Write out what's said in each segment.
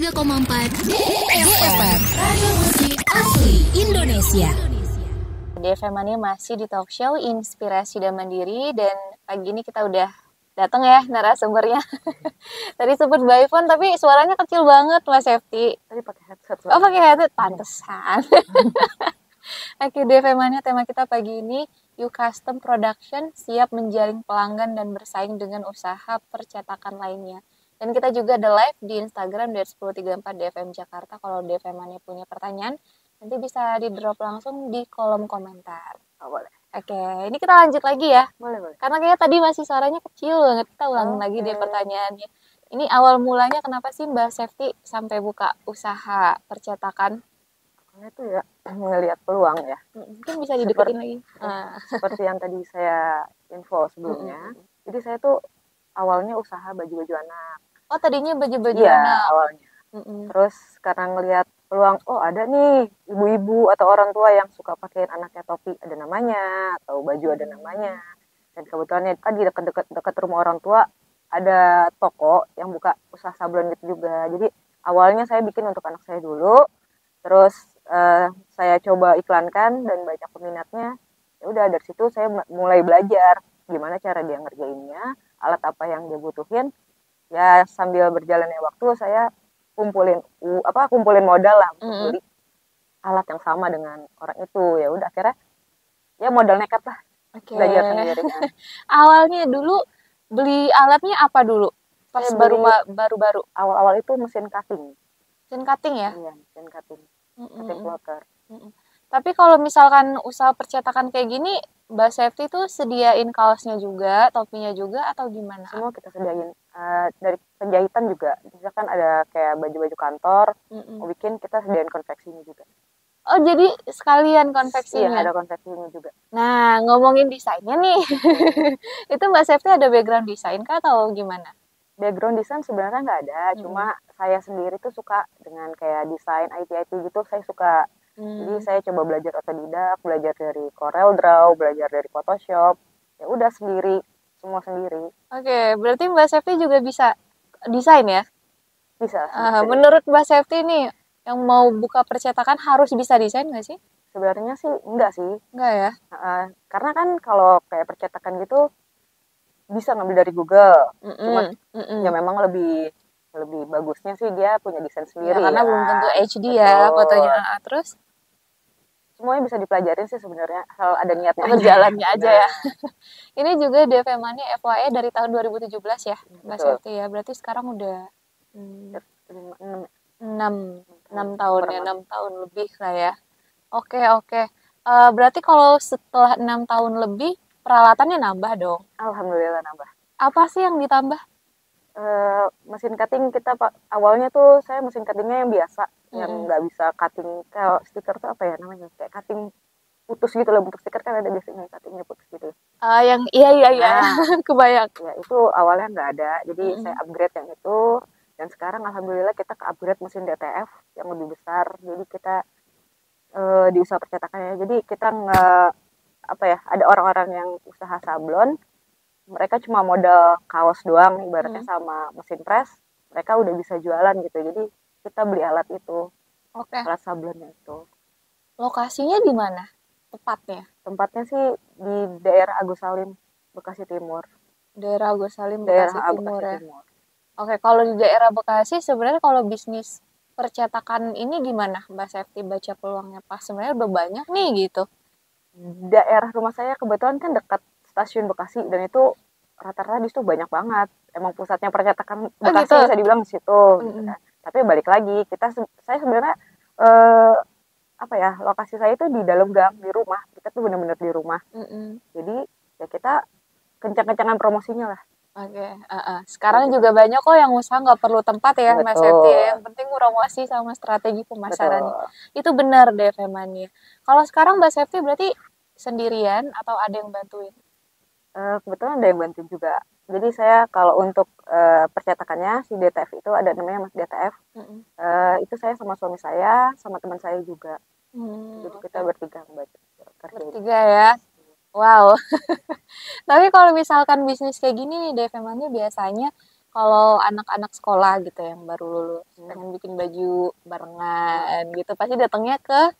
93,4 DFM Radio Musik Asli Indonesia. DFM Mania masih di talk show Inspirasi dan Mandiri, dan pagi ini kita udah datang ya narasumbernya. Tadi sebut by phone tapi suaranya kecil banget Mas Safety. Tadi pakai headset. Oh pakai headset, pantesan. Oke, DFM Mania tema kita pagi ini You Custom Production siap menjaring pelanggan dan bersaing dengan usaha percetakan lainnya. Dan kita juga ada live di Instagram dari 1034 DFM Jakarta. Kalau DFM Mania punya pertanyaan, nanti bisa di drop langsung di kolom komentar. Oh, boleh. Oke, ini kita lanjut lagi ya. Boleh. Karena kayaknya tadi masih suaranya kecil banget. Kita ulangin lagi deh pertanyaannya. Ini awal mulanya kenapa sih Mbak Safety sampai buka usaha percetakan? Karena itu ya ngelihat peluang ya. Mungkin bisa dideketin lagi. Seperti yang tadi saya info sebelumnya. Jadi saya tuh awalnya usaha baju-baju anak. Oh, tadinya baju-baju Iya, anak. awalnya. Terus karena ngelihat peluang, oh ada nih ibu-ibu atau orang tua yang suka pakein anaknya topi ada namanya, atau baju ada namanya. Dan kebetulan tadi dekat rumah orang tua ada toko yang buka usaha sablon gitu juga. Jadi awalnya saya bikin untuk anak saya dulu, terus saya coba iklankan dan banyak peminatnya. Ya udah dari situ saya mulai belajar gimana cara dia ngerjainnya, alat apa yang dia butuhin. Ya sambil berjalannya waktu saya kumpulin modal lah untuk beli alat yang sama dengan orang itu. Ya udah akhirnya ya modal nekat lah. Oke. Belajar sendiri kan. Awalnya dulu beli alatnya apa dulu? Pas Saya baru-baru. Awal-awal itu mesin cutting. Mesin cutting ya? Iya, mesin cutting. Cutting plotter. Tapi kalau misalkan usaha percetakan kayak gini, Mbak Safety tuh sediain kaosnya juga, topinya juga, atau gimana? Semua kita sediain. Dari penjahitan juga. Misalkan ada kayak baju-baju kantor, mau bikin kita sediain konveksinya juga. Oh, jadi sekalian konveksinya? Iya, ada konveksinya juga. Nah, ngomongin desainnya nih. Itu Mbak Safety ada background desain kah atau gimana? Background desain sebenarnya nggak ada, cuma saya sendiri tuh suka dengan kayak desain IT gitu, saya suka. Jadi saya coba belajar otodidak, belajar dari CorelDRAW, belajar dari Photoshop. Ya udah semua sendiri. Oke, berarti Mbak Safety juga bisa desain ya? Bisa. Menurut Mbak Safety nih, yang mau buka percetakan harus bisa desain nggak sih? Sebenarnya sih enggak sih. Enggak ya? Karena kan kalau kayak percetakan gitu bisa ngambil dari Google. Cuma ya memang lebih bagusnya sih dia punya desain sendiri. Ya, karena belum tentu HD ya fotonya. Terus? Semuanya bisa dipelajarin sih sebenarnya, asal ada niatnya berjalannya aja ya. Ini juga DFM Mania FYI dari tahun 2017 ya, Mbak Safety ya. Berarti sekarang udah 6 tahun ya, 6 tahun lebih lah ya. Oke. Berarti kalau setelah 6 tahun lebih, peralatannya nambah dong? Alhamdulillah nambah. Apa sih yang ditambah? Mesin cutting kita awalnya tuh saya mesin cuttingnya yang biasa, yang nggak bisa cutting kalau stiker tuh apa ya namanya, kayak cutting putus gitu loh, bentuk stiker kan ada biasanya cuttingnya putus gitu. Yang iya kebayang. Ya itu awalnya nggak ada, jadi saya upgrade yang itu, dan sekarang alhamdulillah kita ke upgrade mesin DTF yang lebih besar, jadi kita di usaha percetakannya, jadi kita nggak ada orang-orang yang usaha sablon, mereka cuma modal kaos doang ibaratnya sama mesin press, mereka udah bisa jualan gitu. Jadi kita beli alat itu. Oke. Alat sablonnya itu. Lokasinya di mana tepatnya? Tempatnya sih di daerah Agus Salim, Bekasi Timur. Daerah Agus Salim, Bekasi Timur ya. Timur. Oke, kalau di daerah Bekasi sebenarnya kalau bisnis percetakan ini gimana Mbak Safety baca peluangnya? Pas sebenarnya udah banyak nih gitu. Daerah rumah saya kebetulan kan dekat stasiun Bekasi, dan itu rata-rata di situ banyak banget. Emang pusatnya percetakan Bekasi gitu? Bisa dibilang di situ. Gitu kan. Tapi balik lagi, saya sebenarnya lokasi saya itu di dalam gang, di rumah. Kita tuh benar-benar di rumah. Jadi ya kita kencang-kencangan promosinya lah. Oke. Sekarang juga banyak kok yang usaha nggak perlu tempat ya, Mas Safety. Yang penting promosi sama strategi pemasarannya. Itu benar deh, Femania. Kalau sekarang Mbak Safety berarti sendirian atau ada yang bantuin? Kebetulan ada yang bantuin juga. Jadi saya kalau untuk percetakannya si DTF itu ada namanya Mas DTF. Itu saya sama suami saya, sama teman saya juga. Jadi kita bertiga bertiga ya. Wow. Tapi kalau misalkan bisnis kayak gini nih DFM-nya biasanya kalau anak-anak sekolah gitu yang baru lulus pengen bikin baju barengan gitu pasti datangnya ke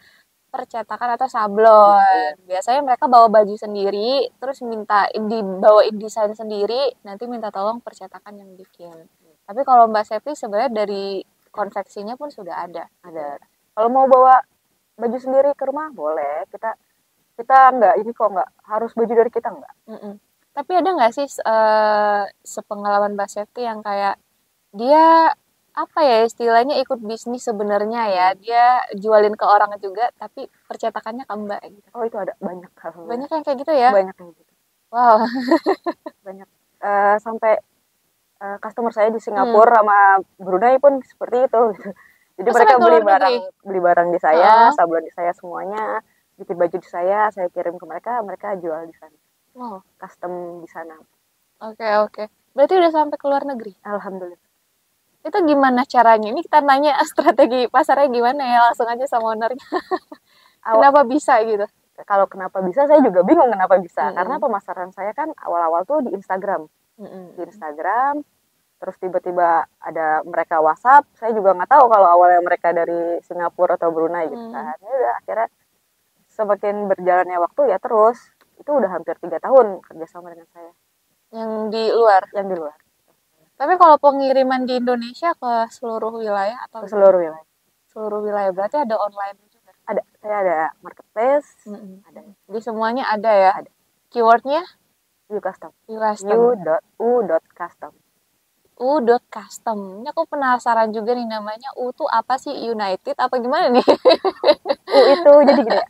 percetakan atau sablon. Biasanya mereka bawa baju sendiri, terus dibawain desain sendiri, nanti minta tolong percetakan yang bikin. Tapi kalau Mbak Septi sebenarnya dari konveksinya pun sudah ada. Ada. Kalau mau bawa baju sendiri ke rumah boleh. Kita nggak ini kok nggak harus baju dari kita nggak. Tapi ada nggak sih sepengalaman Mbak Septi yang kayak dia apa ya istilahnya ikut bisnis sebenarnya ya dia jualin ke orang juga tapi percetakannya ke Mbak gitu. Oh itu ada banyak hal. Banyak yang kayak gitu ya? Banyak yang gitu. Wow. Banyak sampai customer saya di Singapura sama Brunei pun seperti itu. Jadi mereka beli barang di saya, sablon di saya semuanya, bikin baju di saya kirim ke mereka jual di sana. Wow. Custom di sana. Oke. Berarti udah sampai ke luar negeri? Alhamdulillah. Itu gimana caranya? Ini kita nanya strategi pasarnya gimana ya, langsung aja sama ownernya. Kenapa bisa gitu? Kalau kenapa bisa, saya juga bingung kenapa bisa. Karena pemasaran saya kan awal-awal tuh di Instagram. Di Instagram, terus tiba-tiba ada mereka WhatsApp. Saya juga nggak tahu kalau awalnya mereka dari Singapura atau Brunei gitu kan. Ya udah, akhirnya semakin berjalannya waktu ya terus. Itu udah hampir 3 tahun kerjasama dengan saya. Yang di luar? Yang di luar. Tapi kalau pengiriman di Indonesia ke seluruh wilayah atau ke seluruh wilayah? Seluruh wilayah, berarti ada online juga? Ada, saya ada marketplace, ada. Di semuanya ada ya? Ada. Keywordnya? U-Custom. U.custom. U.custom. Ini aku penasaran juga nih namanya U tuh apa sih? United apa gimana nih? U itu jadi gini,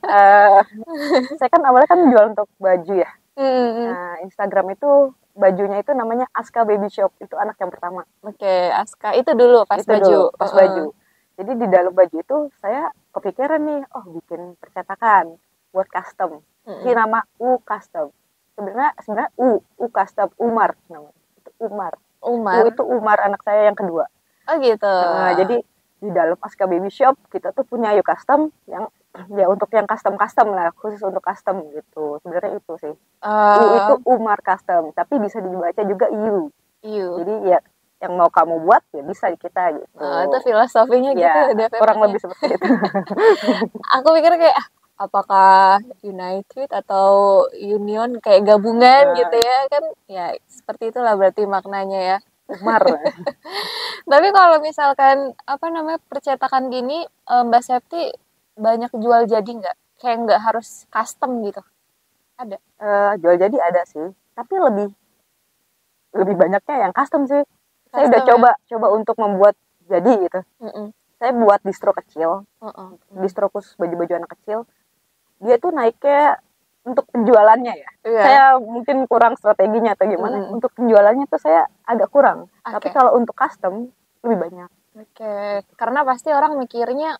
saya kan awalnya kan jual untuk baju ya. Nah, Instagram itu bajunya itu namanya Aska Baby Shop, itu anak yang pertama. Oke, Aska itu dulu pas itu baju. Dulu, pas baju. Jadi di dalam baju itu saya kepikiran nih, bikin percetakan buat custom. Jadi nama U Custom. Sebenarnya U Custom, Umar namanya. Itu Umar. U itu Umar anak saya yang kedua. Oh gitu. Nah, jadi di dalam Aska Baby Shop kita tuh punya U Custom yang ya untuk yang custom lah, khusus untuk custom gitu. Sebenarnya itu sih. U itu Umar Custom, tapi bisa dibaca juga U. Jadi ya yang mau kamu buat ya bisa kita gitu. Itu filosofinya ya, gitu. Kurang lebih seperti itu. Aku pikir kayak apakah United atau Union kayak gabungan gitu ya kan? Ya seperti itulah berarti maknanya ya. Umar. Tapi kalau misalkan percetakan gini Mbak Septi banyak jual jadi nggak? Kayak nggak harus custom gitu? Ada? Jual jadi ada sih, tapi lebih banyaknya yang custom sih. Saya udah coba untuk membuat jadi gitu. Saya buat distro kecil, distro khusus baju-baju anak kecil. Dia tuh naiknya untuk penjualannya ya. Saya mungkin kurang strateginya atau gimana. Untuk penjualannya tuh saya agak kurang. Tapi kalau untuk custom lebih banyak. Karena pasti orang mikirnya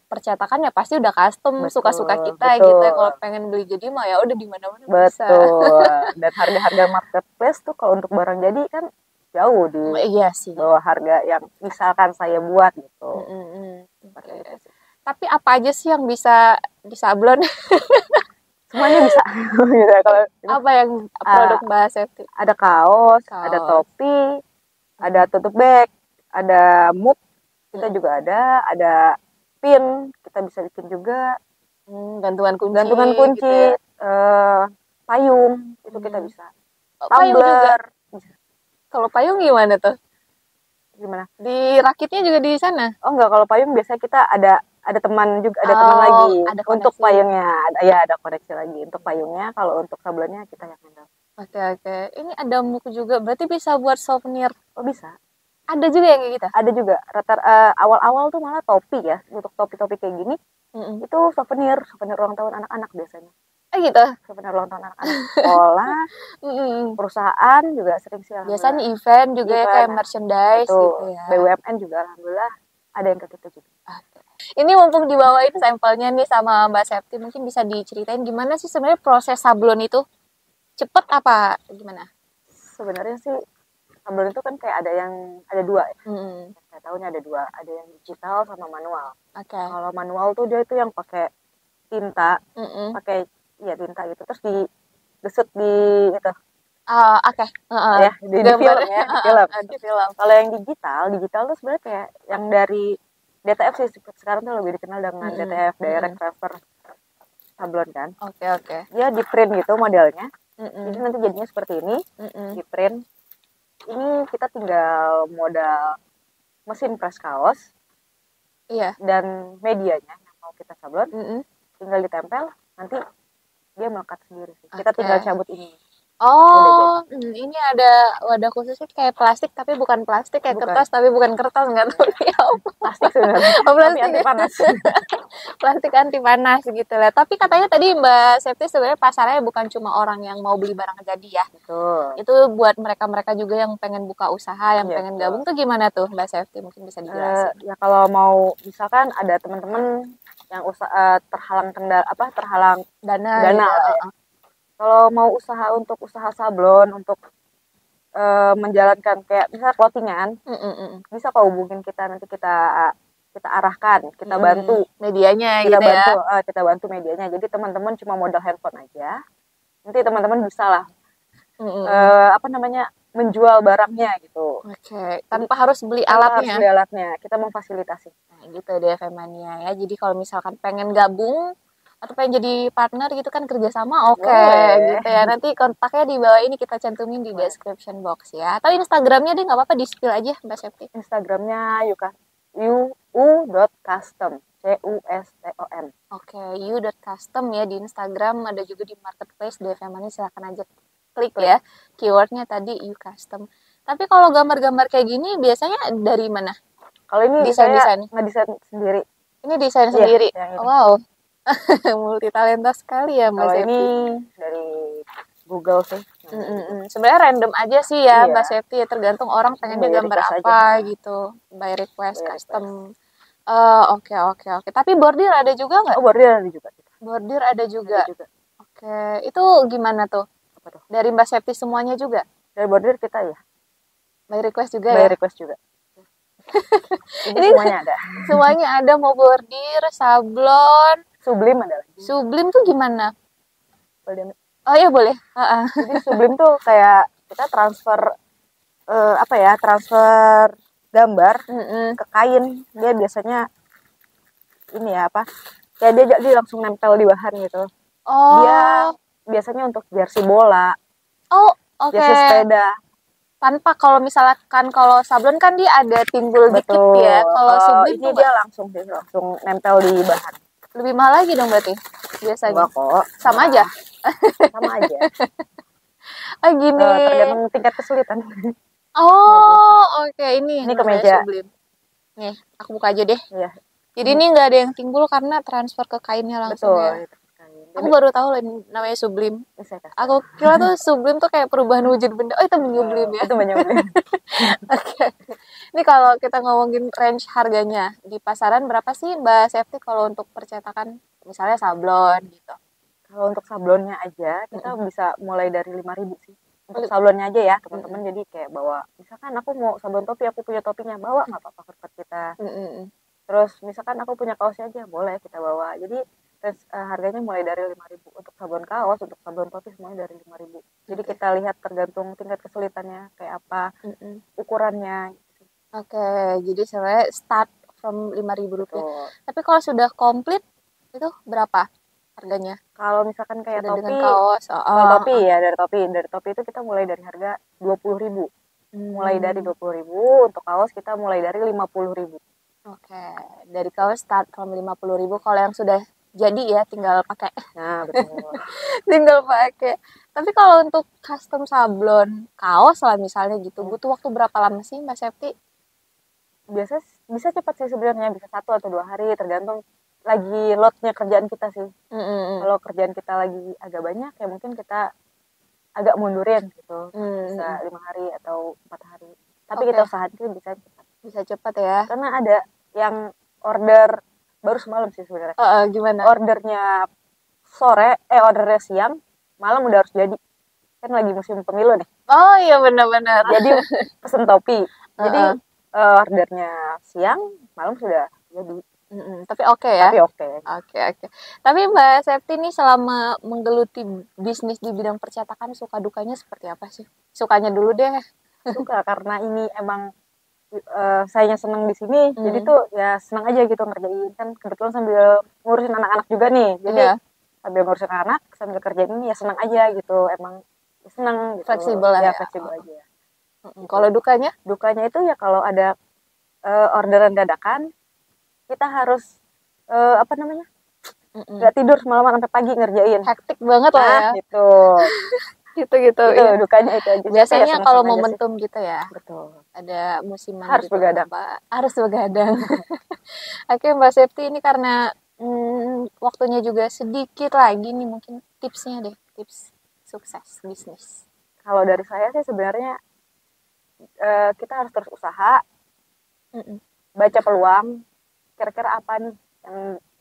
percetakan ya pasti udah custom, suka-suka kita gitu ya. Kalau pengen beli jadi mah ya udah di mana-mana bisa. Betul. Dan harga-harga marketplace tuh kalau untuk barang jadi kan jauh di bawah harga yang misalkan saya buat gitu. Tapi apa aja sih yang bisa disablon? Semuanya bisa. Kalau apa yang produk Mbak Septi? Ada kaos, ada topi, ada tote bag, ada mug, kita juga ada pin, kita bisa bikin juga. Gantungan kunci gitu ya. Payung itu kita bisa. Payung juga. Kalau payung gimana tuh? Gimana? Dirakitnya juga di sana? Oh enggak, kalau payung biasanya kita ada teman juga, ada teman lagi untuk payungnya. Ada koneksi lagi untuk payungnya. Kalau untuk sablonnya kita yang handle. Oke. Ini ada mug juga, berarti bisa buat souvenir. Oh bisa. Ada juga yang kayak gitu? Ada juga. Awal-awal tuh malah topi ya, untuk topi-topi kayak gini. Itu souvenir ulang tahun anak-anak biasanya. Gitu? Souvenir ulang tahun anak-anak sekolah, perusahaan juga sering sih. Biasanya event juga ya, kayak merchandise gitu ya. BUMN juga alhamdulillah ada yang ke kita juga. Ini mumpung dibawain sampelnya nih sama Mbak Septi, mungkin bisa diceritain gimana sih sebenarnya proses sablon itu? Cepet apa gimana? Sebenarnya sih sablon itu kan kayak ada dua ya. Saya tahunya ada dua, ada yang digital sama manual. Kalau manual tuh dia itu yang pakai tinta, pakai tinta gitu, terus digesut di itu. Oke. Ya di film Gambar. ya, di film. Di film. Kalau yang digital tuh sebenarnya kayak yang dari DTF sih, sekarang tuh lebih dikenal dengan DTF, Direct Transfer Sablon kan. Oke. Dia di print gitu modelnya. Mm-mm. Jadi nanti jadinya seperti ini, Mm-mm. di print. Ini kita tinggal modal mesin press kaos Iya. dan medianya yang mau kita sablon, Mm-mm. tinggal ditempel, nanti dia melekat sendiri sih. Kita Oke. tinggal cabut ini. Oh, ini ada wadah khususnya kayak plastik tapi bukan plastik, kayak Bukan. kertas tapi bukan kertas, nggak tahu ya apa. Plastik sebenarnya, Oh, tapi plastik. anti panas. Plastik anti panas gitu lah. Tapi katanya tadi Mbak Septi sebenarnya pasarnya bukan cuma orang yang mau beli barang jadi ya. Betul. Itu buat mereka-mereka juga yang pengen buka usaha, yang Iya, pengen betul. gabung tuh gimana tuh Mbak Septi? Mungkin bisa dijelasin. Ya kalau mau misalkan ada teman-teman yang terhalang terhalang Dana dana gitu. ya. Kalau mau untuk usaha sablon, untuk menjalankan kayak misalnya clothingan, bisa kok hubungin kita, nanti kita arahkan, kita bantu medianya kita gitu bantu ya. kita bantu medianya. Jadi teman-teman cuma modal handphone aja, nanti teman-teman bisa lah menjual barangnya gitu. Oke, tanpa harus beli Tanpa harus alatnya. beli alatnya, kita memfasilitasi. Nah, gitu deh Femania ya. Jadi kalau misalkan pengen gabung atau pengen jadi partner gitu kan kerjasama, oke Boleh. gitu ya. Nanti kontaknya di bawah ini kita cantumin di description box ya. Atau Instagramnya deh nggak apa-apa, di spill aja Mbak Septi. Instagramnya uu.custom, CUSTOM. Oke, you.custom ya di Instagram, ada juga di marketplace di Femania, silahkan aja klik ya. Keywordnya tadi you custom. Tapi kalau gambar-gambar kayak gini biasanya dari mana? Kalau ini Desain-desain. saya ngedesain sendiri. Ini desain Iya, sendiri. yang ini. Wow. Multi talenta sekali ya Mbak Kalau Septi. ini dari Google sih. Sebenarnya random aja sih ya Iya. Mbak Septi, tergantung orang pengennya By gambar request apa aja. gitu. By request, By custom. Oke. Tapi bordir ada juga nggak? Oh, bordir ada juga. Bordir ada juga. Ada juga. Oke, itu gimana tuh? Apa tuh? Dari Mbak Septi semuanya juga? Dari bordir kita ya. By request juga By ya? request juga. Ini semuanya ada. Semuanya ada, mau bordir, sablon, Sublim ada lagi. sublim tuh gimana? Boleh. Oh iya boleh. Jadi sublim tuh kayak kita transfer transfer gambar ke kain. Dia biasanya ini ya kayak dia langsung nempel di bahan gitu. Oh. Dia biasanya untuk jersey bola. Oh, oke. Jersey sepeda. Tanpa, kalau misalkan kalau sablon kan dia ada timbul dikit ya. Kalau sublim ini tuh dia langsung nempel di bahan. lebih mahal lagi dong berarti biasanya. Enggak kok. Sama aja. Sama aja. Gini. Tergantung tingkat kesulitan. Oh, oke. Ini kemeja. sublim. Nih, aku buka aja deh. Iya. Jadi ini nggak ada yang timbul karena transfer ke kainnya langsung. Betul. Ya. Aku baru tahu loh namanya sublim. Saya kasih. Aku kira tuh sublim tuh kayak perubahan wujud benda. Oh, itu menyublim ya. Itu menyublim. Oke. Ini kalau kita ngomongin range harganya di pasaran berapa sih Mbak Septi kalau untuk percetakan misalnya sablon gitu? Kalau untuk sablonnya aja kita bisa mulai dari 5.000 sih. Untuk sablonnya aja ya teman-teman. Jadi kayak bawa, misalkan aku mau sablon topi, aku punya topinya, bawa nggak apa-apa ke tempat kita. Terus misalkan aku punya kaosnya aja, boleh kita bawa. Jadi harganya mulai dari 5.000 untuk sablon kaos, untuk sablon topi semuanya dari 5.000. Jadi kita lihat tergantung tingkat kesulitannya kayak apa, ukurannya. Oke, jadi sebenarnya start from Rp5.000. Tapi kalau sudah komplit itu berapa harganya? Kalau misalkan kayak sudah topi, dengan kaos, dari topi itu kita mulai dari harga 20.000. Mulai dari 20.000, untuk kaos kita mulai dari 50.000. Oke, dari kaos start from 50.000. Kalau yang sudah jadi ya tinggal pakai. Nah, betul. Tinggal pakai. Tapi kalau untuk custom sablon kaos lah misalnya gitu, butuh waktu berapa lama sih Mbak Septi? Biasa bisa cepat sih sebenarnya, bisa 1 atau 2 hari, tergantung lagi loadnya kerjaan kita sih. Kalau kerjaan kita lagi agak banyak ya mungkin kita agak mundurin gitu, bisa 5 hari atau 4 hari. Tapi kita usahain bisa cepat. Bisa cepat ya. Karena ada yang order baru semalam sih sebenarnya. Gimana? Ordernya ordernya siang, malam udah harus jadi. Kan lagi musim pemilu nih. Oh iya benar-benar. Jadi pesen topi. Jadi ordernya siang, malam sudah jadi. Tapi oke ya. Tapi oke. Oke. Tapi Mbak Septi nih selama menggeluti bisnis di bidang percetakan suka dukanya seperti apa sih? Sukanya dulu deh. Suka karena ini emang sayanya seneng di sini, jadi tuh ya senang aja gitu ngerjain, kan kebetulan sambil ngurusin anak-anak juga nih, jadi Iya. sambil ngurusin anak sambil kerjain ini ya senang aja gitu, emang seneng gitu. Fleksibel lah ya. Fleksibel aja. Kalau dukanya? Dukanya itu ya kalau ada orderan dadakan, kita harus apa namanya, nggak tidur semalaman sampai pagi ngerjain. Hektik banget lah ya. Gitu. Gitu. Itu Iya. dukanya itu aja. Biasanya Ya, kalau seneng-seneng aja momentum gitu ya. sih. Betul. Ada musiman Harus gitu, begadang. harus begadang. Oke Mbak Septi, ini karena waktunya juga sedikit lagi nih, mungkin tipsnya deh, tips sukses bisnis. Kalau dari saya sih sebenarnya kita harus terus usaha, baca peluang, kira-kira apa nih yang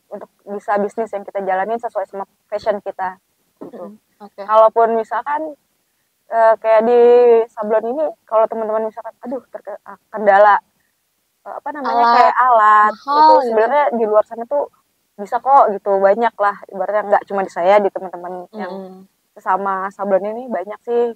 untuk bisa bisnis yang kita jalanin sesuai sama passion kita gitu. Oke. Kalaupun misalkan kayak di sablon ini, kalau teman-teman misalkan aduh kendala apa namanya kayak alat mahal itu gitu. sebenarnya di luar sana tuh bisa kok gitu, banyak lah, ibaratnya nggak cuma di saya, di teman-teman yang sesama sablon ini banyak sih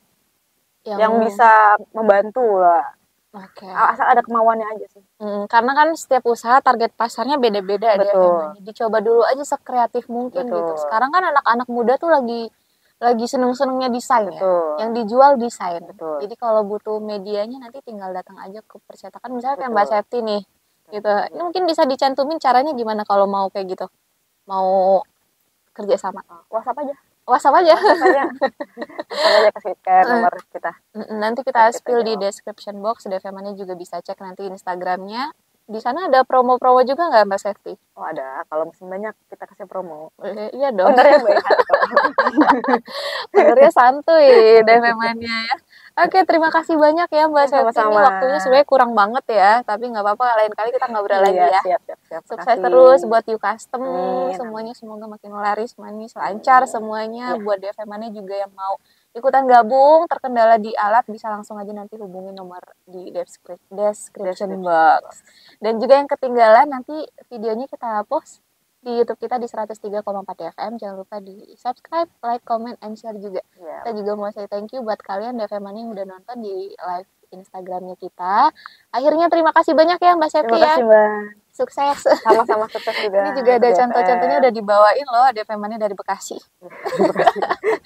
yang bisa membantu lah. Oke. Asal ada kemauannya aja sih. Karena kan setiap usaha target pasarnya beda-beda deh Betul. emangnya. Dicoba dulu aja sekreatif mungkin Betul. gitu. Sekarang kan anak-anak muda tuh lagi seneng-senengnya desain ya. Betul. Yang dijual desain. Betul. Jadi kalau butuh medianya nanti tinggal datang aja ke percetakan. Misalnya kayak Betul. Mbak Septi nih. Gitu. Ini mungkin bisa dicantumin caranya gimana kalau mau kayak gitu. Mau kerja sama. WhatsApp aja. WhatsApp aja. WhatsApp aja kasih ke nomor kita. Nanti kita spill di description box. DFM-nya juga bisa cek nanti Instagramnya. Di sana ada promo-promo juga nggak Mbak Septi? Oh ada, kalau musim banyak kita kasih promo. Iya dong. Ownernya baik hati kok. Ownernya santuy DFM-nya ya. Oke, terima kasih banyak ya Mbak Septi. Ini waktunya sebenarnya kurang banget ya, tapi nggak apa-apa, lain kali kita ngobrol lagi ya. Siap. Sukses terus buat You Custom, semuanya semoga makin laris, manis, lancar semuanya. Buat DFM-nya juga yang mau ikutan gabung, terkendala di alat, bisa langsung aja nanti hubungi nomor di description box. Dan juga yang ketinggalan, nanti videonya kita post di YouTube kita di 103,4 FM. Jangan lupa di subscribe, like, comment, and share juga. Kita juga mau say thank you buat kalian DFM yang udah nonton di live Instagramnya kita. Akhirnya terima kasih banyak ya Mbak Septi ya. Terima kasih Mbak. Sukses. Sama-sama sukses juga. Ini juga ada contoh-contohnya udah dibawain loh DFM-nya dari Bekasi.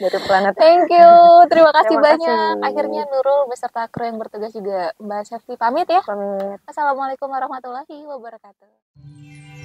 Dari planet. Thank you. Terima kasih banyak. Akhirnya Nurul beserta kru yang bertugas juga Mbak Septi pamit ya. Pamit. Assalamualaikum warahmatullahi wabarakatuh.